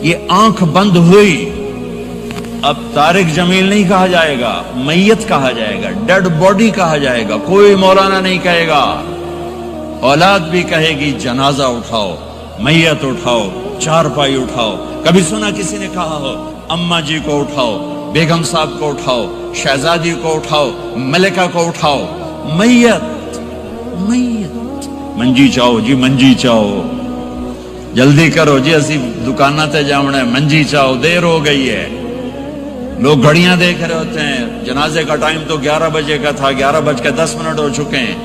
یہ آنکھ بند ہوئی، اب طارق جمیل نہیں کہا جائے گا، میت کہا جائے گا، ڈیڈ باڈی کہا جائے گا، کوئی مولانا نہیں کہے گا، اولاد بھی کہے گی جنازہ اٹھاؤ، میت اٹھاؤ، چارپائی اٹھاؤ۔ کبھی سنا کسی نے کہا ہو اماں جی کو اٹھاؤ، بیگم صاحب کو اٹھاؤ، شہزادی کو اٹھاؤ، ملکہ کو اٹھاؤ؟ میت میت منجی چاہو جی، منجی چاہو، جلدی کرو جی، اسی دکانہ تے جاؤنا، منجی چاہو، دیر ہو گئی ہے۔ لوگ گھڑیاں دیکھ رہے ہوتے ہیں، جنازے کا ٹائم تو 11 بجے کا تھا، 11:10 ہو چکے ہیں۔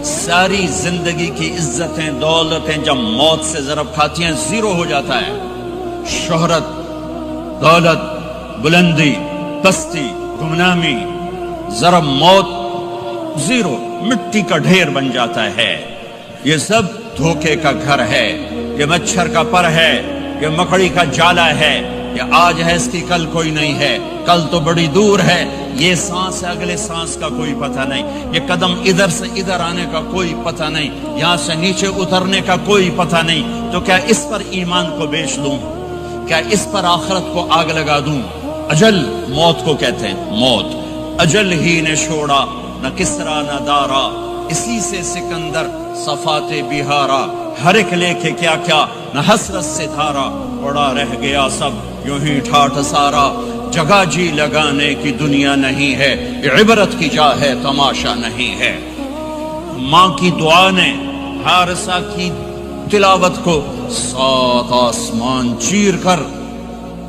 ساری زندگی کی عزتیں دولتیں جب موت سے ضرب کھاتی ہیں زیرو ہو جاتا ہے۔ شہرت، دولت، بلندی، پستی، گمنامی، ضرب موت، زیرو، مٹی کا ڈھیر بن جاتا ہے۔ یہ سب دھوکے کا گھر ہے، یہ مچھر کا پر ہے، یہ مکڑی کا جالا ہے، یہ آج ہے اس کی کل کوئی نہیں ہے، کل تو بڑی دور ہے، یہ سانس ہے اگلے سانس کا کوئی پتہ نہیں، یہ قدم ادھر سے ادھر آنے کا کوئی پتہ نہیں، یہاں سے نیچے اترنے کا کوئی پتہ نہیں۔ تو کیا اس پر ایمان کو بیچ دوں؟ کیا اس پر آخرت کو آگ لگا دوں؟ اجل موت کو کہتے ہیں، موت اجل ہی نے چھوڑا، نہ کسرا نہ دارا، اسی سے سکندر صفات بہارا، ہر ایک لے کے کیا کیا نہ حسرت سے دھارا، پڑا رہ گیا سب یوں ہی ٹھاٹھ سارا، جگہ جی لگانے کی دنیا نہیں ہے، یہ عبرت کی جا ہے تماشا نہیں ہے۔ ماں کی دعا نے حارثہ کی تلاوت کو 7 آسمان چیر کر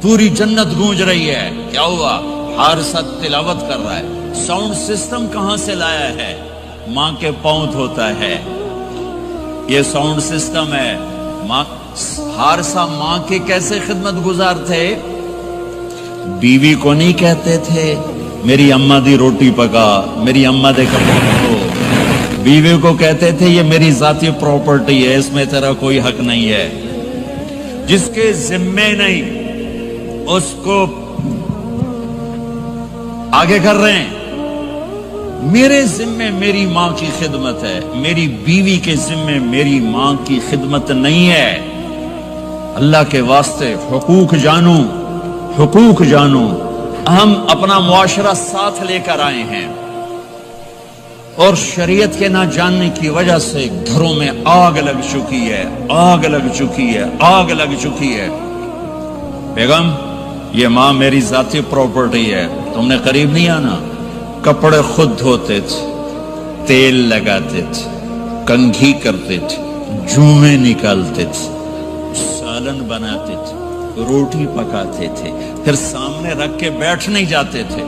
پوری جنت گونج رہی ہے۔ کیا ہوا؟ حارثہ تلاوت کر رہا ہے، ساؤنڈ سسٹم کہاں سے لایا ہے؟ ماں کے پاؤں دھوتا ہے، یہ ساؤنڈ سسٹم ہے۔ حارثہ ماں کے کیسے خدمت گزار تھے؟ بیوی کو نہیں کہتے تھے میری اماں دی روٹی پکا، میری اماں دے کپڑے دھو، بیوی کو کہتے تھے یہ میری ذاتی پراپرٹی ہے، اس میں تیرا کوئی حق نہیں ہے۔ جس کے ذمے نہیں اس کو آگے کر رہے ہیں۔ میرے ذمے میری ماں کی خدمت ہے، میری بیوی کے ذمے میری ماں کی خدمت نہیں ہے۔ اللہ کے واسطے حقوق جانو، حقوق جانو۔ ہم اپنا معاشرہ ساتھ لے کر آئے ہیں اور شریعت کے نہ جاننے کی وجہ سے گھروں میں آگ لگ چکی ہے، آگ لگ چکی ہے، آگ لگ چکی ہے۔ بیگم یہ ماں میری ذاتی پراپرٹی ہے، تم نے قریب نہیں آنا۔ کپڑے خود دھوتے تھے، تیل لگاتے تھے، کنگھی کرتے تھے، جومیں نکالتے تھے، سالن بناتے تھے، روٹی پکاتے تھے، پھر سامنے رکھ کے بیٹھ نہیں جاتے تھے،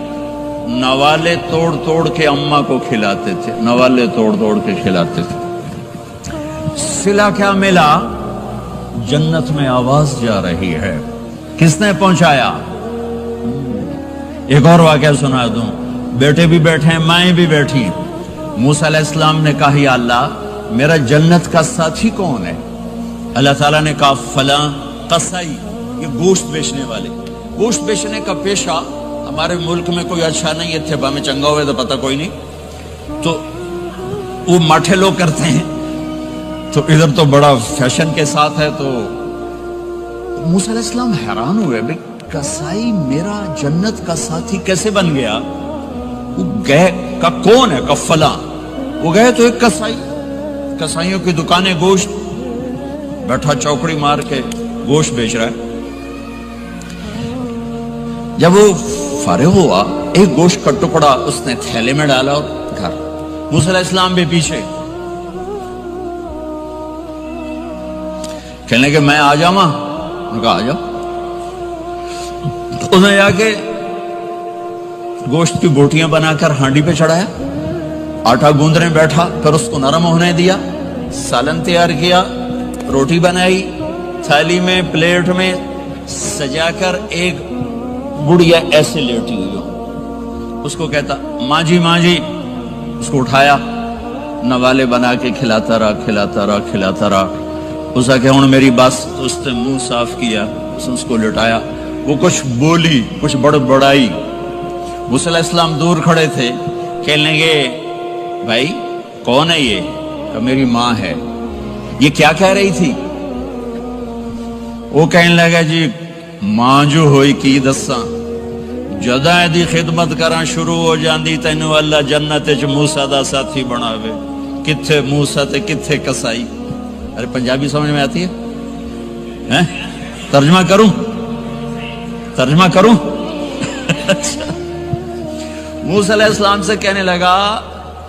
نوالے توڑ توڑ کے اماں کو کھلاتے تھے، نوالے توڑ توڑ کے کھلاتے تھے۔ صلہ کیا ملا؟ جنت میں آواز جا رہی ہے۔ کس نے پہنچایا؟ ایک اور واقعہ سنا دوں، بیٹے بھی بیٹھے ہیں، مائیں بھی بیٹھی ہیں۔ موسیٰ علیہ السلام نے کہا یا اللہ میرا جنت کا ساتھی کون ہے؟ اللہ تعالیٰ نے کہا فلاں قصائی، یہ گوشت بیچنے والے۔ گوشت بیچنے کا پیشہ ہمارے ملک میں کوئی اچھا نہیں ہے، تھے میں چنگا ہوئے تو پتہ کوئی نہیں، تو وہ ماٹھے لوگ کرتے ہیں، تو ادھر تو بڑا فیشن کے ساتھ ہے۔ تو موسیٰ علیہ السلام حیران ہوئے، بھئی قصائی میرا جنت کا ساتھی کیسے بن گیا؟ وہ گئے کا کون ہے؟ کا فلاں۔ وہ گئے تو ایک قصائی، قصائیوں کی دکانیں، گوشت، بیٹھا چوکڑی مار کے گوشت بیچ رہا ہے۔ جب وہ فارغ ہوا ایک گوشت کا ٹکڑا اس نے تھیلے میں ڈالا اور گھر۔ موسیٰ علیہ السلام بھی پیچھے، کہنے کہ میں آ جاؤں؟ انہوں نے کہا آ جاؤ۔ انہوں نے آ کے گوشت کی بوٹیاں بنا کر ہانڈی پہ چڑھایا، آٹا گوندنے بیٹھا، پھر اس کو نرم ہونے دیا، سالن تیار کیا، روٹی بنائی، تھالی میں پلیٹ میں سجا کر ایک بڑھیا ایسے لیٹی ہوئی ہو، اس کو کہتا ماں جی ماں جی، اس کو اٹھایا، نوالے بنا کے کھلاتا رہا کھلاتا رہا کھلاتا رہا۔ اس کہ ہوں میری بس، اس نے منہ صاف کیا، اس کو لٹایا، وہ کچھ بولی، کچھ بڑبڑائی۔ موسیٰ علیہ السلام دور کھڑے تھے، کہنے لگے بھائی کون ہے یہ؟ کہ میری ماں ہے۔ یہ کیا کہہ رہی تھی؟ وہ کہنے لگا جی ماں جو ہوئی کی دساں جدا دی خدمت کراں شروع ہو جاندی تینوں اللہ جنت وچ موسیٰ دا ساتھی بناوے. کتھے موسیٰ تے کتھے کسائی. ارے پنجابی سمجھ میں آتی ہے؟ ترجمہ کروں؟ موسیٰ علیہ السلام سے کہنے لگا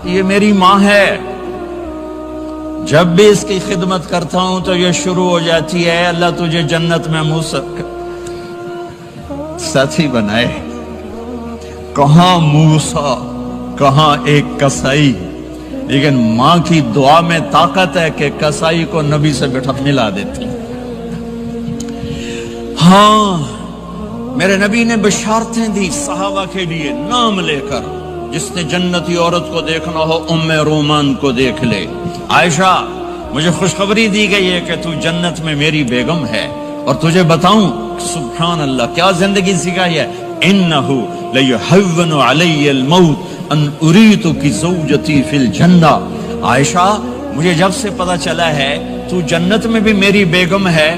یہ میری ماں ہے، جب بھی اس کی خدمت کرتا ہوں تو یہ شروع ہو جاتی ہے اللہ تجھے جنت میں موسیٰ ساتھی بنائے. کہاں موسیٰ کہاں ایک کسائی، لیکن ماں کی دعا میں طاقت ہے کہ کسائی کو نبی سے بٹھا ملا دیتی. ہاں میرے نبی نے بشارتیں دی صحابہ کے لیے نام لے کر. جس نے جنتی عورت کو دیکھنا ہو ام رومان کو دیکھ لے. عائشہ مجھے خوشخبری دی گئی ہے کہ تو جنت میں میری بیگم ہے، اور تجھے بتاؤں سبحان اللہ کیا زندگی سکھائی ہے. انہو لیحون علی الموت ان اریتک زوجتی فی الجنہ. عائشہ مجھے جب سے پتا چلا ہے تو جنت میں بھی میری بیگم ہے،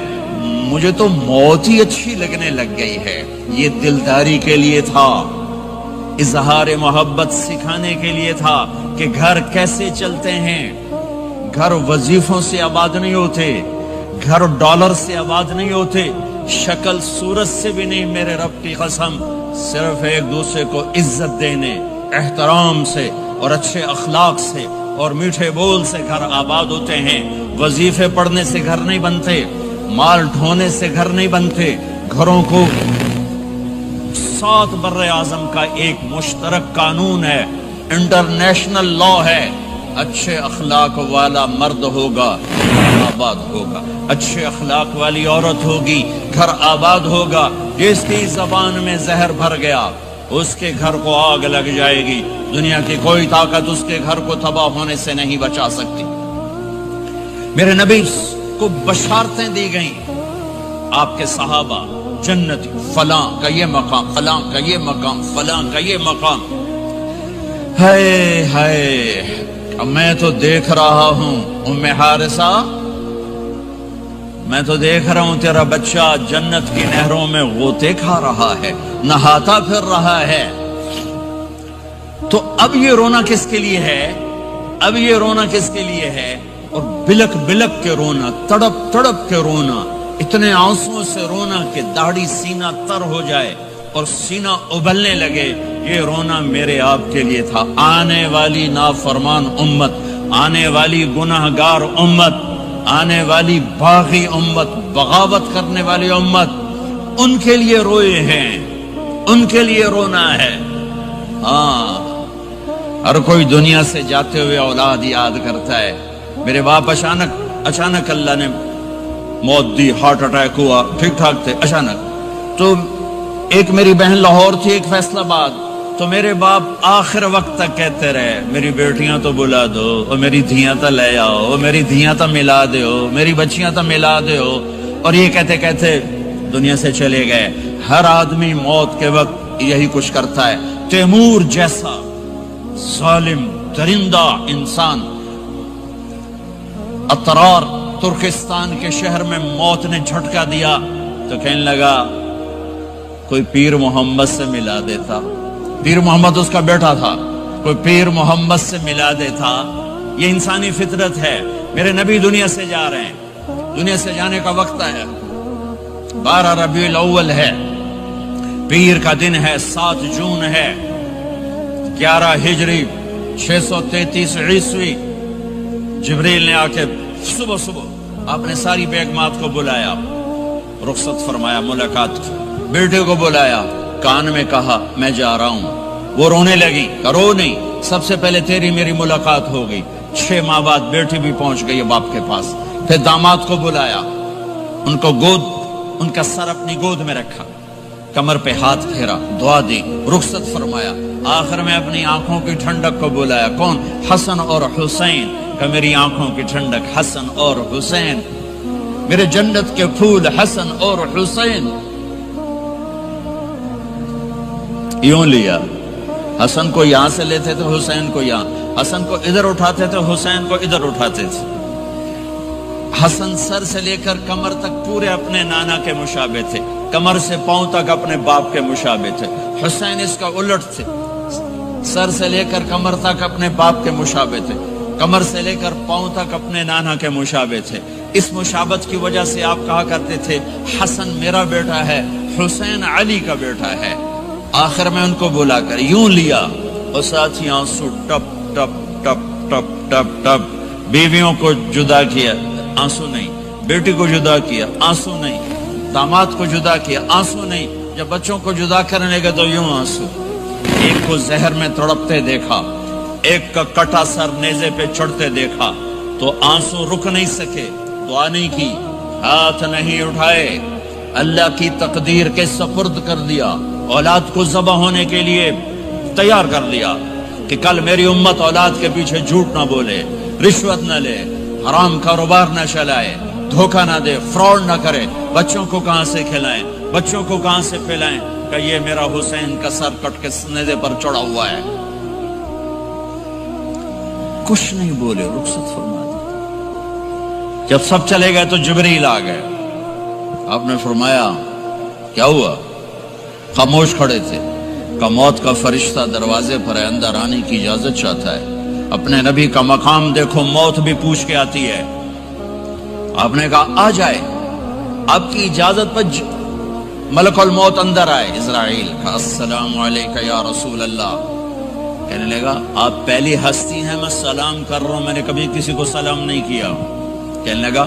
مجھے تو موت ہی اچھی لگنے لگ گئی ہے. یہ دلداری کے لیے تھا، اظہار محبت سکھانے کے لیے تھا کہ گھر کیسے چلتے ہیں. گھر وظیفوں سے آباد نہیں ہوتے، گھر ڈالر سے آباد نہیں ہوتے، شکل صورت سے بھی نہیں. میرے رب کی قسم صرف ایک دوسرے کو عزت دینے، احترام سے اور اچھے اخلاق سے اور میٹھے بول سے گھر آباد ہوتے ہیں. وظیفے پڑھنے سے گھر نہیں بنتے، مال ڈھونے سے گھر نہیں بنتے. گھروں کو 7 بر اعظم کا ایک مشترک قانون ہے، انٹرنیشنل لا ہے. اچھے اخلاق والا مرد ہوگا گھر آباد ہوگا، اچھے اخلاق والی عورت ہوگی گھر آباد ہوگا. جس کی زبان میں زہر بھر گیا اس کے گھر کو آگ لگ جائے گی. دنیا کی کوئی طاقت اس کے گھر کو تباہ ہونے سے نہیں بچا سکتی. میرے نبی کو بشارتیں دی گئیں، آپ کے صحابہ جنتی، فلاں کا یہ مقام، فلاں کا یہ مقام، فلاں کا یہ مقام. ہائے ہائے میں تو دیکھ رہا ہوں ام حارثہ، میں تو دیکھ رہا ہوں تیرا بچہ جنت کی نہروں میں غوطے کھا رہا ہے، نہاتا پھر رہا ہے. تو اب یہ رونا کس کے لیے ہے؟ اب یہ رونا کس کے لیے ہے؟ اور بلک بلک کے رونا، تڑپ تڑپ کے رونا، اتنے آنسوں سے رونا کہ داڑھی سینہ تر ہو جائے اور سینہ ابلنے لگے. یہ رونا میرے آپ کے لیے تھا. آنے والی نافرمان امت، آنے والی گناہگار امت، آنے والی باغی امت، بغاوت کرنے والی امت، ان کے لیے روئے ہیں، ان کے لیے رونا ہے. ہاں ہر کوئی دنیا سے جاتے ہوئے اولاد یاد کرتا ہے. میرے باپ اچانک اللہ نے موت دی، ہارٹ اٹیک ہوا، ٹھیک ٹھاک تھے، اچانک. تو ایک میری بہن لاہور تھی، ایک فیصل آباد. تو میرے باپ آخر وقت تک کہتے رہے میری بیٹیاں تو بلا دو، اور میری دھیاں تو لے آؤ، اور میری دھیاں تو ملا دیو، میری بچیاں تو ملا دیو. اور یہ کہتے کہتے دنیا سے چلے گئے. ہر آدمی موت کے وقت یہی کچھ کرتا ہے. تیمور جیسا ظالم درندہ انسان اطرار ترکستان کے شہر میں موت نے جھٹکا دیا تو کہنے لگا کوئی پیر محمد سے ملا دیتا. پیر محمد اس کا بیٹا تھا، کوئی پیر محمد سے ملا دیتا. یہ انسانی فطرت ہے. میرے نبی دنیا سے جا رہے ہیں، دنیا سے جانے کا وقت ہے. 12 ربیع الاول ہے، پیر کا دن ہے، 7 جون ہے، 11 ہجری 633 عیسوی. جبریل نے آ کے صبح آپ نے ساری بیگمات کو بلایا، رخصت فرمایا، ملاقات کی. بیٹے کو بلایا، کان میں کہا میں جا رہا ہوں. وہ رونے لگی، رو نہیں، سب سے پہلے تیری میری ملاقات ہو گئی. 6 ماہ بعد بیٹی بھی پہنچ گئی باپ کے پاس. پھر داماد کو بلایا، ان کو ان کا سر اپنی گود میں رکھا، کمر پہ ہاتھ پھیرا، دعا دی، رخصت فرمایا. آخر میں اپنی آنکھوں کی ٹھنڈک کو بلایا. کون؟ حسن اور حسین. کہ میری آنکھوں کی ٹھنڈک حسن اور حسین، میرے جنت کے پھول حسن اور حسین. یوں لیا، حسن کو یہاں سے لیتے تھے، حسین کو یہاں، حسن کو ادھر اٹھاتے تھے، حسین کو ادھر اٹھاتے تھے. حسن سر سے لے کر کمر تک پورے اپنے نانا کے مشابہ تھے، کمر سے پاؤں تک اپنے باپ کے مشابہ تھے۔ حسین اس کا الٹ تھے، سر سے لے کر کمر تک اپنے باپ کے مشابہ تھے، کمر سے لے کر پاؤں تک اپنے نانا کے مشابہ تھے۔ اس مشابہت کی وجہ سے آپ کہا کرتے تھے حسن میرا بیٹا ہے، حسین علی کا بیٹا ہے۔ آخر میں ان کو بلا کر یوں لیا اور ساتھ ہی آنسو ٹپ ٹپ ٹپ ٹپ ٹپ ٹپ۔ بیویوں کو جدا کیا، آنسو نہیں، بیٹی کو جدا کیا، آنسو نہیں، داماد کو جدا کیا، آنسو نہیں، جب بچوں کو جدا کرنے لگے تو یوں آنسو۔ ایک کو زہر میں تڑپتے دیکھا، ایک کا کٹا سر نیزے پہ چڑھتے دیکھا تو آنسو رک نہیں سکے، دعا نہیں کی، ہاتھ نہیں اٹھائے، اللہ کی تقدیر کے سپرد کر دیا، اولاد کو ذبح ہونے کے لیے تیار کر لیا کہ کل میری امت اولاد کے پیچھے جھوٹ نہ بولے، رشوت نہ لے، حرام کاروبار نہ چلائے، دھوکہ نہ دے، فراڈ نہ کرے، بچوں کو کہاں سے کھلائیں، بچوں کو کہاں سے پلائیں کہ یہ میرا حسین کا سر کٹ کے نیزے پر چڑھا ہوا ہے۔ کچھ نہیں بولے، رخصت فرما دی۔ جب سب چلے گئے تو جبریل آ گئے، آپ نے فرمایا کیا ہوا؟ خاموش کھڑے تھے۔ کہ موت کا فرشتہ دروازے پر ہے، اندر آنے کی اجازت چاہتا ہے۔ اپنے نبی کا مقام دیکھو، موت بھی پوچھ کے آتی ہے۔ آپ نے کہا آ جائے، آپ کی اجازت پر ملک الموت اندر آئے۔ اسرائیل کا السلام علیکہ یا رسول اللہ، کہنے لگا آپ پہلی ہستی ہیں، میں سلام کر رہا ہوں، میں نے کبھی کسی کو سلام نہیں کیا۔ کہنے لگا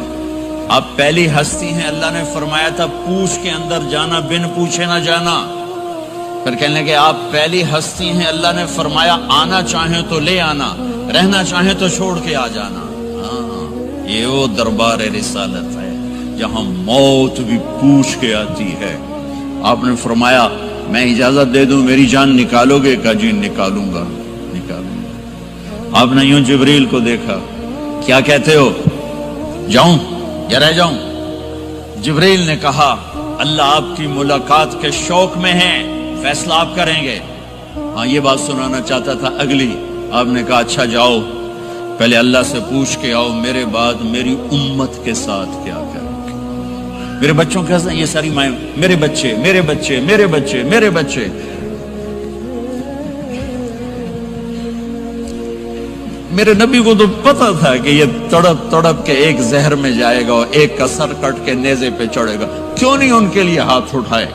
آپ پہلی ہستی ہیں، اللہ نے فرمایا تھا پوچھ کے اندر جانا، بن پوچھے نہ جانا۔ پھر کہنے لگے آپ پہلی ہستی ہیں، اللہ نے فرمایا آنا چاہیں تو لے آنا، رہنا چاہیں تو چھوڑ کے آ جانا۔ ہاں، یہ وہ دربار رسالت ہے جہاں موت بھی پوچھ کے آتی ہے۔ آپ نے فرمایا میں اجازت دے دوں میری جان نکالو گے؟ کہا جی نکالوں گا، نکالوں گا۔ آپ نے یوں جبریل کو دیکھا، کیا کہتے ہو، جاؤں یا رہ جاؤں؟ جبریل نے کہا اللہ آپ کی ملاقات کے شوق میں ہے، فیصلہ آپ کریں گے۔ ہاں یہ بات سنانا چاہتا تھا اگلی۔ آپ نے کہا اچھا جاؤ، پہلے اللہ سے پوچھ کے آؤ میرے بعد میری امت کے ساتھ کیا کریں گے، میرے بچوں کے ساتھ۔ یہ ساری مائیں، میرے بچے میرے بچے میرے بچے میرے بچے۔ میرے نبی کو تو پتا تھا کہ یہ تڑپ تڑپ کے ایک زہر میں جائے گا اور ایک کا سر کٹ کے نیزے پہ چڑھے گا، کیوں نہیں ان کے لیے ہاتھ اٹھائے؟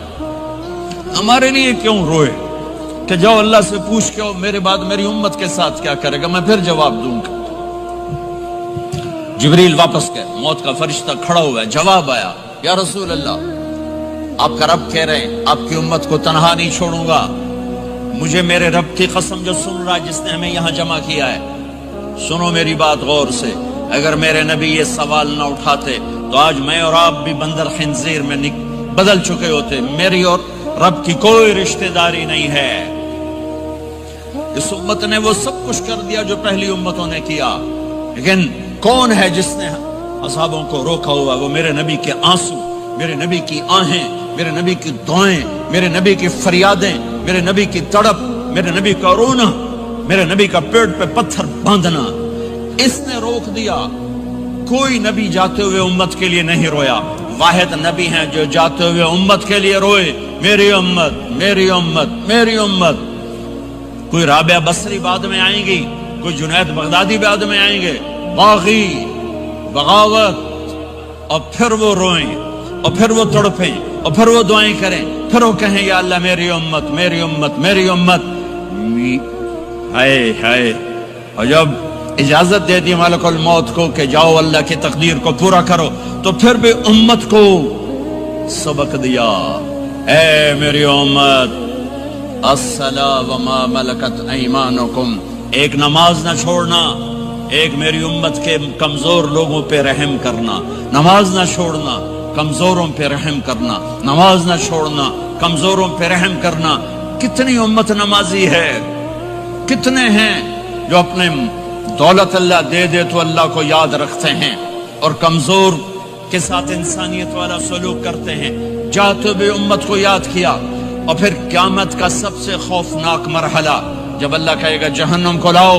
ہمارے لیے کیوں روئے کہ جاؤ اللہ سے پوچھ کے میرے بعد میری امت کے ساتھ کیا کرے گا، میں پھر جواب دوں گا۔ جبریل واپس گئے، موت کا فرشتہ کھڑا ہوا ہے، جواب آیا یا رسول اللہ آپ کا رب کہہ رہے ہیں آپ کی امت کو تنہا نہیں چھوڑوں گا۔ مجھے میرے رب کی قسم جو سن رہا ہے جس نے ہمیں یہاں جمع کیا ہے، سنو میری بات غور سے، اگر میرے نبی یہ سوال نہ اٹھاتے تو آج میں اور آپ بھی بندر خنزیر میں بدل چکے ہوتے۔ میری اور رب کی کوئی رشتہ داری نہیں ہے۔ اس امت نے وہ سب کچھ کر دیا جو پہلی امتوں نے کیا، لیکن کون ہے جس نے اصحابوں کو روکا ہوا؟ وہ میرے نبی کے آنسو، میرے نبی کی آہیں، میرے نبی کی دعائیں، میرے نبی کی فریادیں، میرے نبی کی تڑپ، میرے نبی کا رونا، میرے نبی کا پیٹ پہ پتھر باندھنا، اس نے روک دیا۔ کوئی نبی جاتے ہوئے امت کے لیے نہیں رویا، واحد نبی ہیں جو جاتے ہوئے امت کے لیے روئے، میری امت میری امت میری امت۔ کوئی رابعہ بصری بعد میں آئیں گی، کوئی جنید بغدادی بعد میں آئیں گے، باغی، بغاوت، اور پھر وہ روئیں اور پھر وہ تڑپیں اور پھر وہ دعائیں کریں، پھر وہ کہیں یا اللہ میری امت میری امت میری امت۔ ہائے ہائے، اور جب اجازت دے دی ملک الموت کو کہ جاؤ اللہ کی تقدیر کو پورا کرو، تو پھر بھی امت کو سبق دیا، اے میری امت الصلاۃ وما ملکت ایمانکم، ایک نماز نہ چھوڑنا، ایک میری امت کے کمزور لوگوں پہ رحم کرنا، نماز نہ چھوڑنا، کمزوروں پہ رحم کرنا، نماز نہ چھوڑنا، کمزوروں پہ رحم کرنا۔ کتنی امت نمازی ہے، کتنے ہیں جو اپنے دولت اللہ دے دے تو اللہ کو یاد رکھتے ہیں اور کمزور کے ساتھ انسانیت والا سلوک کرتے ہیں۔ جاتے ہوئے امت کو یاد کیا، اور پھر قیامت کا سب سے خوفناک مرحلہ جب اللہ کہے گا جہنم کو لاؤ،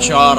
4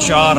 4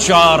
4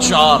4,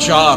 4,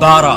12।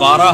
12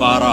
12